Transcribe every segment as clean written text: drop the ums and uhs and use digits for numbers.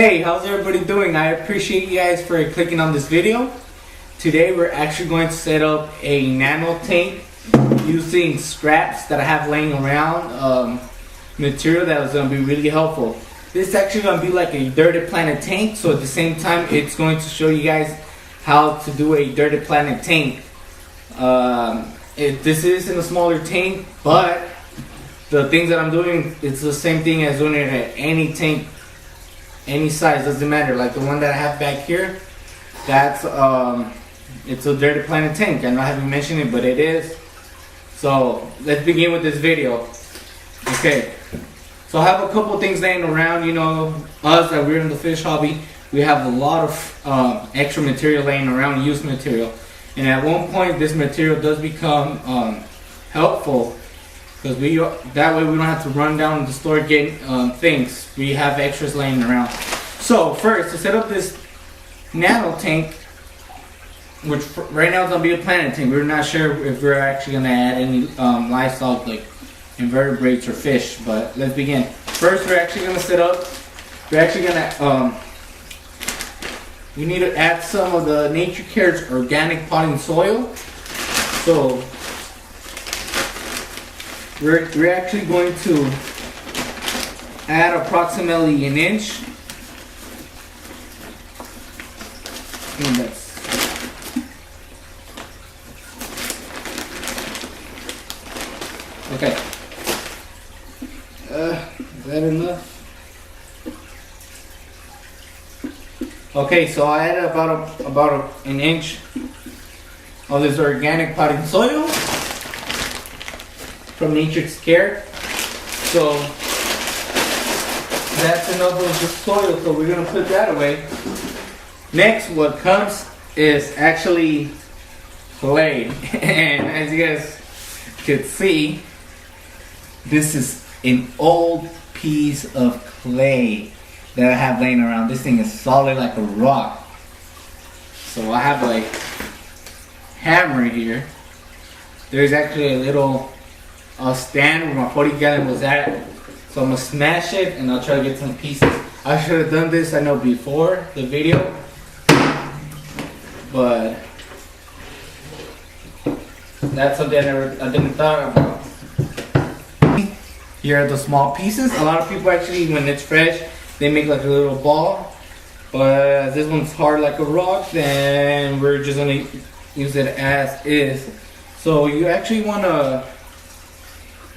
Hey, how's everybody doing? I appreciate you guys for clicking on this video. Today we're actually going to set up a nano tank using scraps that I have laying around, material that is going to be really helpful. This is actually going to be like a Dirty Planet tank, so at the same time it's going to show you guys how to do a Dirty Planet tank. This is in a smaller tank, but the things that I'm doing, it's the same thing as doing it at any tank, any size, doesn't matter. Like the one that I have back here, that's it's a Dirty Planet tank. I know I haven't mentioned it, but it is. So let's begin with this video. Okay, so I have a couple things laying around. You know, us that we're in the fish hobby, we have a lot of extra material laying around, used material, and at one point this material does become helpful. Because that way we don't have to run down the store getting things. We have extras laying around. So first, to set up this nano tank, which right now is going to be a planet tank. We're not sure if we're actually going to add any livestock like invertebrates or fish. But let's begin. First, we're actually going to set up. We're actually going to we need to add some of the Nature Care's organic potting soil. So we're actually going to add approximately an inch. Okay. Is that enough? Okay, so I added about an inch of this organic potting soil from Nature's Care. So that's enough of the soil, so we're gonna put that away. Next, what comes is actually clay. And as you guys could see, this is an old piece of clay that I have laying around. This thing is solid like a rock. So I have a hammer here. There's actually a little stand where my 40 gallon was at, so I'm gonna smash it and I'll try to get some pieces. I should have done this, I know, before the video, but that's something I didn't thought about. Here are the small pieces. A lot of people actually, when it's fresh, they make like a little ball, but this one's hard like a rock, then we're just gonna use it as is. So you actually want to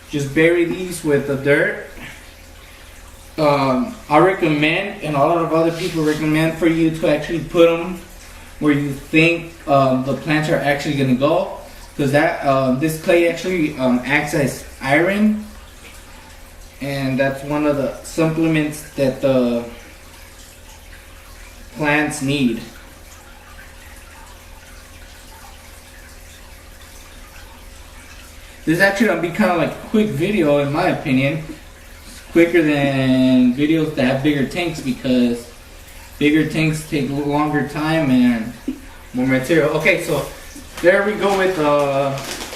just bury these with the dirt. I recommend, and a lot of other people recommend, for you to actually put them where you think the plants are actually going to go, because that this clay actually acts as iron, and that's one of the supplements that the plants need. This is actually going to be kind of like a quick video, in my opinion. It's quicker than videos that have bigger tanks, because bigger tanks take a longer time and more material. Okay, so there we go with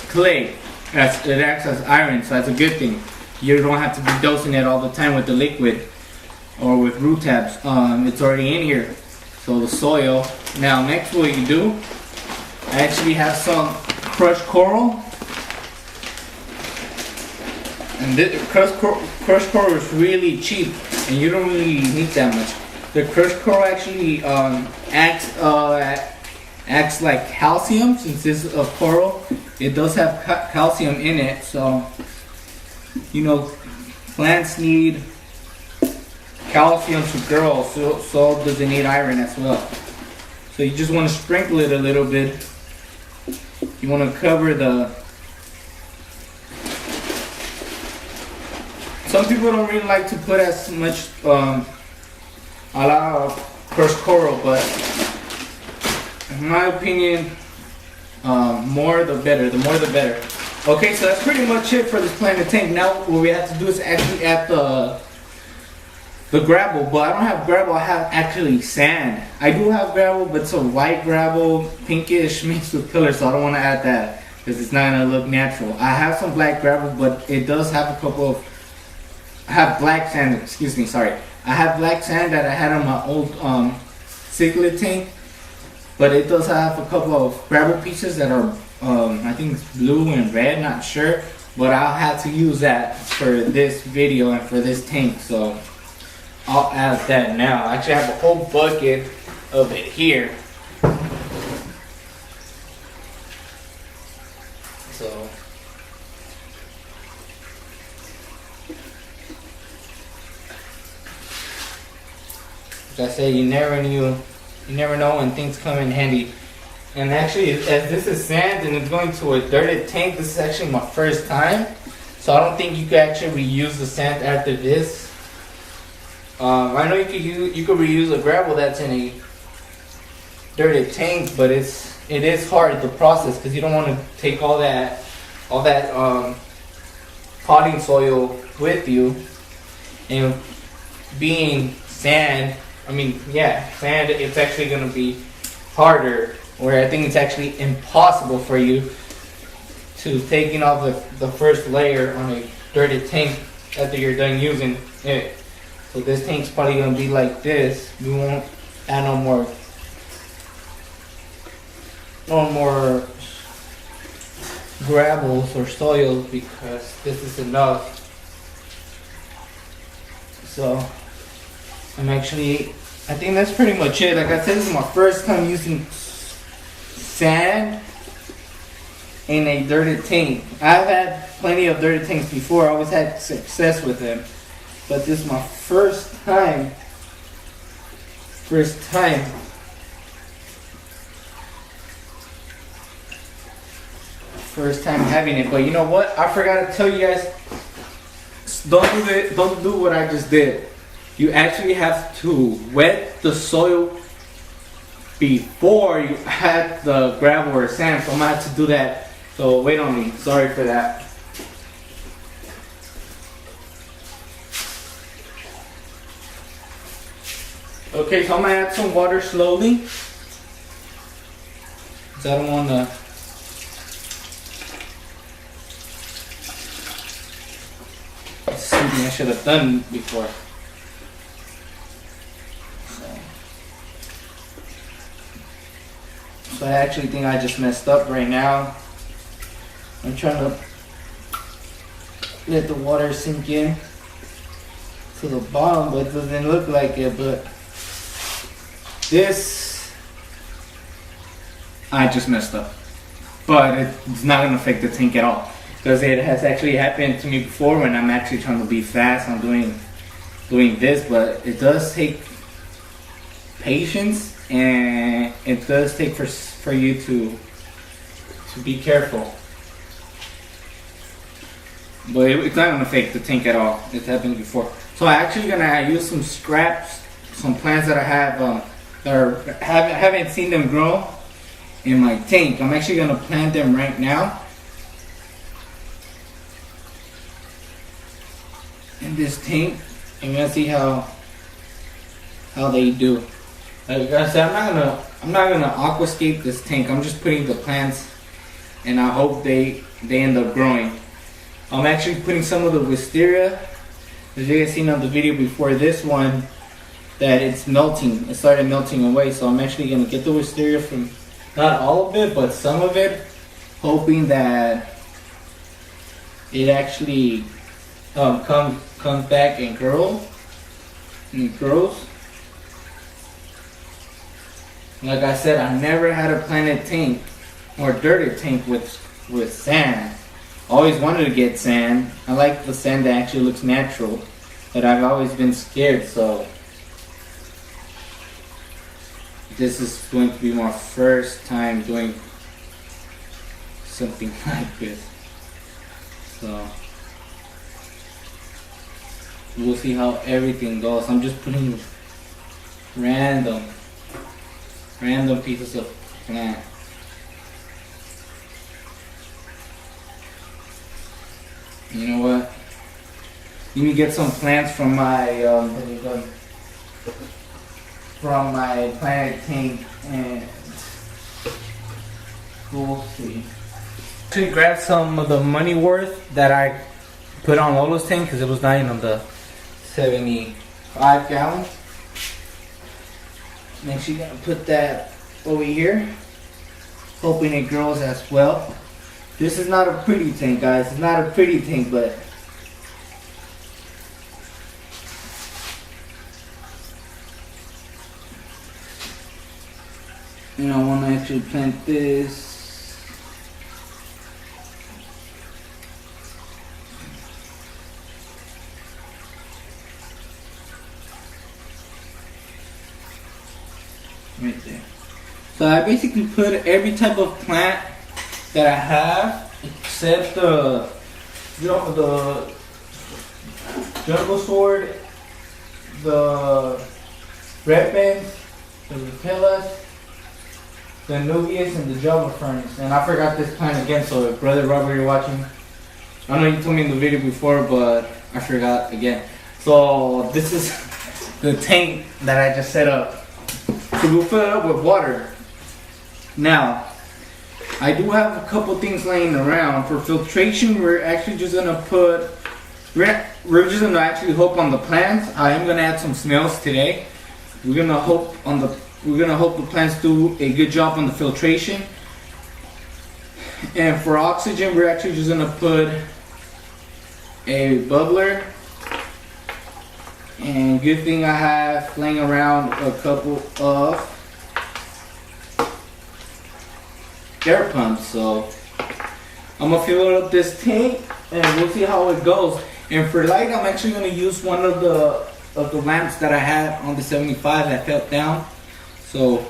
clay. It acts as iron, so that's a good thing. You don't have to be dosing it all the time with the liquid or with root tabs. It's already in here. So the soil. Now next, what you do, I actually have some crushed coral. And this crushed coral is really cheap, and you don't really need that much. The crushed coral actually acts like calcium. Since this is a coral, it does have calcium in it. So, you know, plants need calcium to grow, so does it need iron as well. So you just want to sprinkle it a little bit. You want to cover the. Some people don't really like to put as much a lot of crushed coral, but in my opinion, more the better. The more the better. Okay, so that's pretty much it for this planet tank. Now what we have to do is actually add the gravel, but I don't have gravel. I have actually sand. I do have gravel, but it's a white gravel, pinkish mixed with color, so I don't want to add that because it's not gonna look natural. I have some black gravel, but it does have a couple of. I have black sand. Excuse me. Sorry. I have black sand that I had on my old cichlid tank, but it does have a couple of gravel pieces that are I think it's blue and red, not sure, but I'll have to use that for this video and for this tank, so I'll add that now. I actually have a whole bucket of it here. So as I say, you never know when things come in handy. And actually, as this is sand and it's going to a dirted tank, this is actually my first time. So I don't think you could actually reuse the sand after this. I know you could reuse the gravel that's in a dirted tank, but it is hard to process because you don't want to take all that potting soil with you. And being sand, sand, it's actually going to be harder, where I think it's actually impossible for you to taking off the first layer on a dirted tank after you're done using it. So this tank's probably going to be like this. We won't add no more gravels or soil because this is enough. So I think that's pretty much it. Like I said, this is my first time using sand in a dirted tank. I've had plenty of dirted tanks before. I always had success with them, but this is my first time having it. But you know what? I forgot to tell you guys, don't do what I just did. You actually have to wet the soil before you add the gravel or sand. So I'm gonna have to do that. So wait on me. Sorry for that. Okay, so I'm gonna add some water slowly, because I don't want to. Something I should have done before. So I actually think I just messed up right now. I'm trying to let the water sink in to the bottom, but it doesn't look like it. But this, I just messed up. But it's not going to affect the tank at all, because it has actually happened to me before when I'm actually trying to be fast on doing this. But it does take patience, and it does take for you to be careful. But it's not going to affect the tank at all. It's happened before. So I'm actually going to use some scraps, some plants that I have haven't seen them grow in my tank. I'm actually going to plant them right now in this tank. I'm going to see how they do. Like I said, I'm not gonna aquascape this tank. I'm just putting the plants, and I hope they end up growing. I'm actually putting some of the wisteria, as you guys seen on the video before this one, that it's melting. It started melting away. So I'm actually gonna get the wisteria from, not all of it, but some of it, hoping that it actually comes back and grows. Like I said, I never had a planted tank or dirted tank with sand. Always wanted to get sand. I like the sand that actually looks natural, but I've always been scared, so this is going to be my first time doing something like this. So we'll see how everything goes. I'm just putting random pieces of plant. You know what? Let me get some plants from my planted tank, and we'll see. Actually, grab some of the money worth that I put on Lolo's tank, because it was not even on the 5 gallons. Then she's gonna put that over here, hoping it grows as well. This is not a pretty tank, guys. It's not a pretty tank, but you know, I want to actually plant this. Right there. So I basically put every type of plant that I have, except the jungle sword, the red pens, the Rutellas, the Nubius, and the Java Ferns. And I forgot this plant again, so if Brother Robert, you're watching, I know you told me in the video before, but I forgot again. So this is the tank that I just set up. So we'll fill it up with water. Now, I do have a couple things laying around. For filtration, we're actually just gonna put, we're just gonna actually hope on the plants. I am gonna add some snails today. We're gonna hope the plants do a good job on the filtration. And for oxygen, we're actually just gonna put a bubbler. And good thing I have laying around a couple of air pumps. So I'm gonna fill up this tank and we'll see how it goes. And for light, I'm actually gonna use one of the lamps that I had on the 75 that fell down. So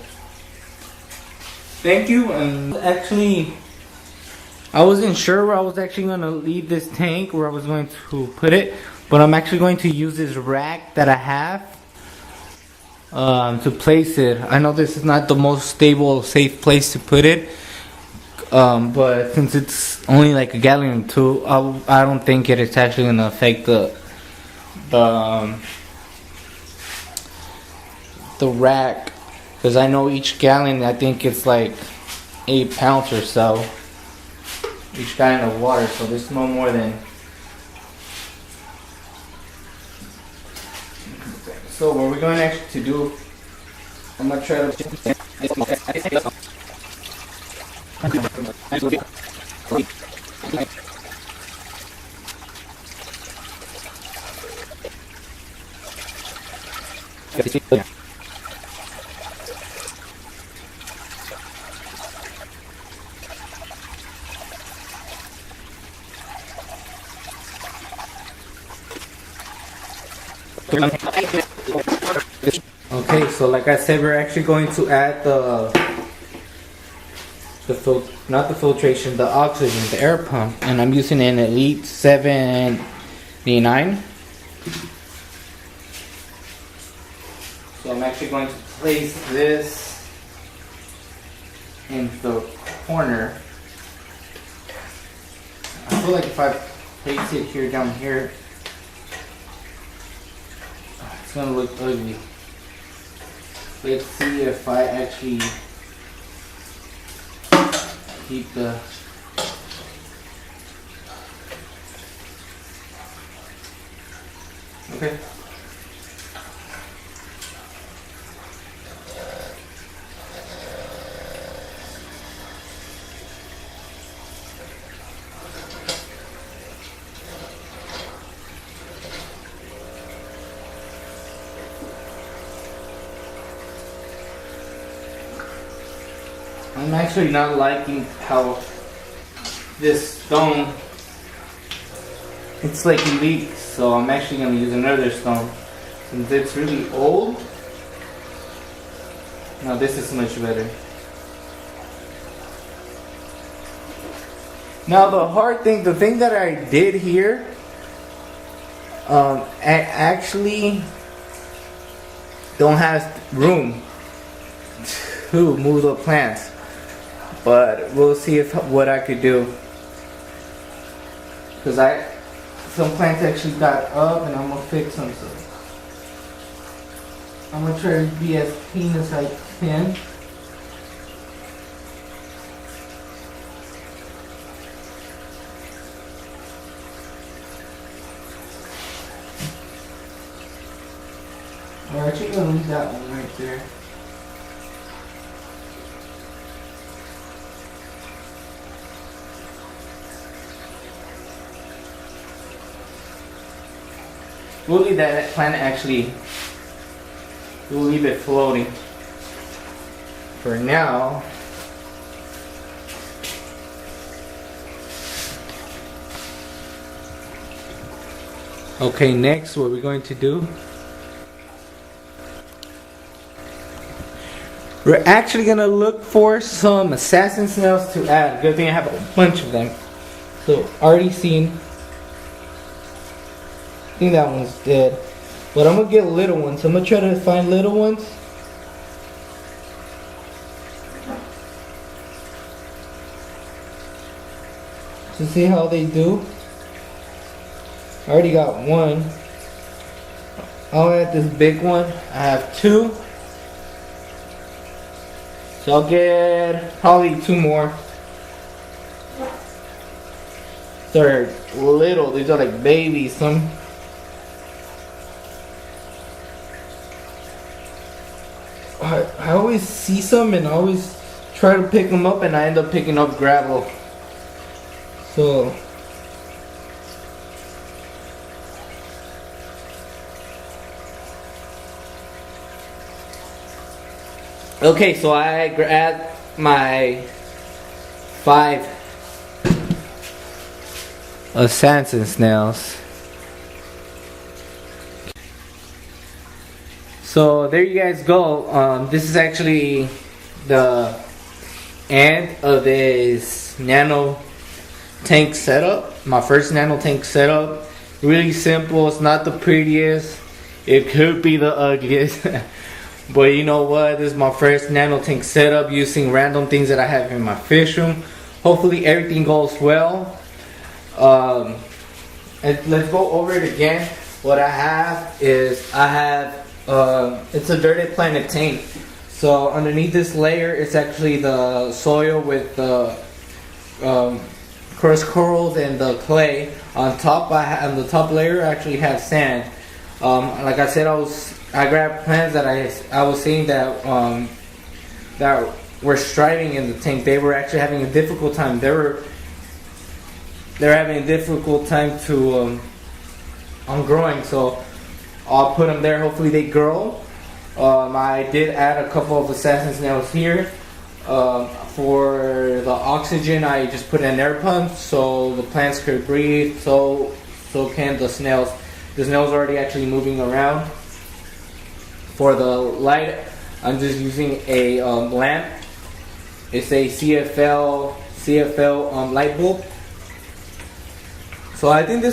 thank you. And actually, I wasn't sure where I was actually gonna leave this tank, where I was going to put it. But I'm actually going to use this rack that I have to place it. I know this is not the most stable, safe place to put it. But since it's only like a gallon or two, I don't think it's actually going to affect the rack. Because I know each gallon, I think it's like 8 pounds or so. Each gallon of water. So there's no more than... So what we're going actually to do, I'm gonna try to. Okay, so like I said, we're actually going to add not the filtration, the oxygen, the air pump, and I'm using an Elite 79. So I'm actually going to place this in the corner. I feel like if I place it here down here, it's gonna look ugly. Let's see if I actually keep the okay. I'm actually not liking how this stone, it's like it leaks, so I'm actually going to use another stone since it's really old. Now this is much better. Now the thing that I did here, I actually don't have room to move the plants. But we'll see what I could do, because some plants actually got up, and I'm gonna fix them. So I'm gonna try to be as clean as I can. We're actually gonna leave that one right there. We'll leave that plant actually. We'll leave it floating for now. Okay, next what we're going to do, we're actually gonna look for some assassin snails to add. Good thing I have a bunch of them. So already seen. I think that one's dead. But I'm gonna get little ones. I'm gonna try to find little ones. To see how they do. I already got one. I'll add this big one. I have two. So I'll get probably two more. They're little. These are like babies. Some. I always see some and I always try to pick them up and I end up picking up gravel. So okay, so I grabbed my 5 assassin snails. So there you guys go. This is actually the end of this nano tank setup. My first nano tank setup. Really simple. It's not the prettiest. It could be the ugliest. But you know what? This is my first nano tank setup using random things that I have in my fish room. Hopefully everything goes well. And let's go over it again. What I have is it's a dirty planet tank. So underneath this layer, it's actually the soil with the crushed corals and the clay. On top, on the top layer, I actually have sand. Like I said, I grabbed plants that I was seeing that that were striving in the tank. They were actually having a difficult time. They're having a difficult time to on growing. So I'll put them there. Hopefully they grow. I did add a couple of assassin snails here. For the oxygen, I just put an air pump so the plants could breathe. So can the snails. The snails are already actually moving around. For the light, I'm just using a lamp. It's a CFL light bulb. So I think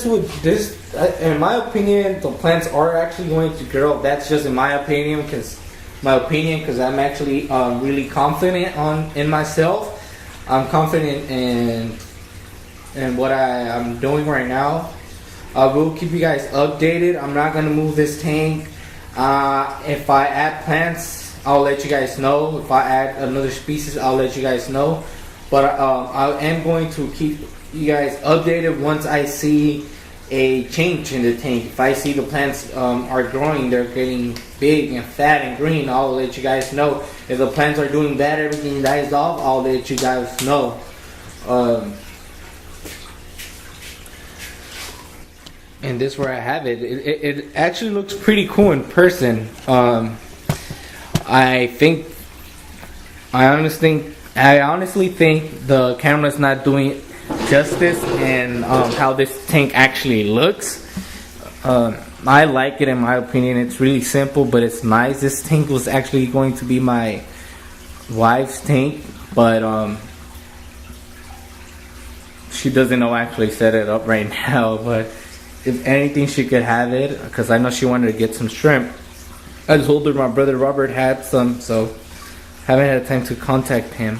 in my opinion, the plants are actually going to grow. That's just in my opinion, because I'm actually really confident in myself. I'm confident in what I'm doing right now. I will keep you guys updated. I'm not gonna move this tank. If I add plants, I'll let you guys know. If I add another species, I'll let you guys know. But I am going to keep you guys updated once I see a change in the tank. If I see the plants are growing, they're getting big and fat and green, I'll let you guys know. If the plants are doing bad, everything dies off, I'll let you guys know. And this is where I have it. It actually looks pretty cool in person. I honestly think the camera's not doing justice in how this tank actually looks. I like it in my opinion. It's really simple, but it's nice. This tank was actually going to be my wife's tank, but she doesn't know I actually set it up right now. But if anything, she could have it because I know she wanted to get some shrimp. I told her my brother Robert had some, so haven't had time to contact him.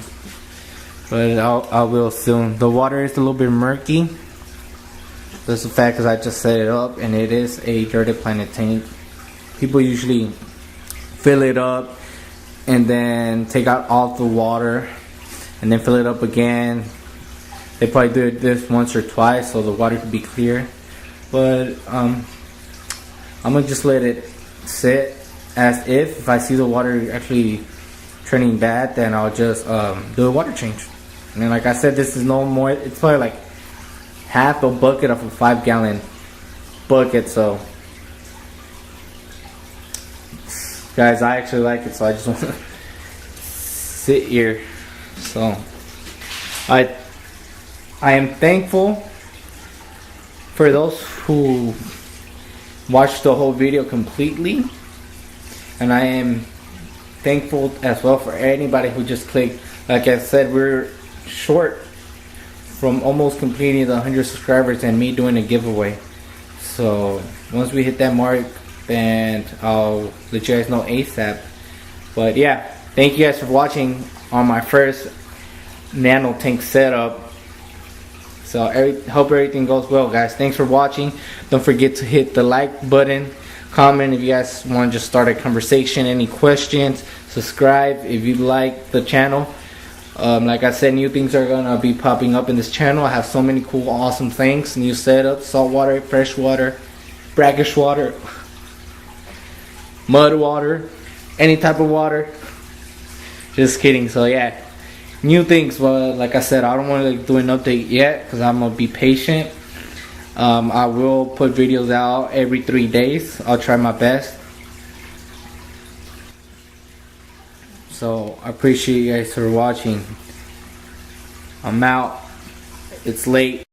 But I will soon. The water is a little bit murky. That's the fact because I just set it up and it is a Dirty Planet tank. People usually fill it up and then take out all the water and then fill it up again. They probably do this once or twice so the water can be clear. But I'm gonna just let it sit as if I see the water actually turning bad, then I'll just do a water change. And like I said, this is no more, it's probably like half a bucket of a 5-gallon bucket. So guys, I actually like it, so I just want to sit here. So I am thankful for those who watched the whole video completely, and I am thankful as well for anybody who just clicked. Like I said, we're short from almost completing the 100 subscribers and me doing a giveaway. So once we hit that mark, then I'll let you guys know ASAP. But yeah, thank you guys for watching on my first Nano tank setup. So hope everything goes well, guys. Thanks for watching. Don't forget to hit the like button, comment if you guys want to just start a conversation, any questions, subscribe if you like the channel. Like I said, new things are gonna be popping up in this channel. I have so many cool, awesome things, new setups, saltwater, freshwater, brackish water, mud water, any type of water. Just kidding. So yeah, new things. But like I said, I don't want to do an update yet because I'm gonna be patient. I will put videos out every 3 days. I'll try my best. So I appreciate you guys for watching. I'm out. It's late.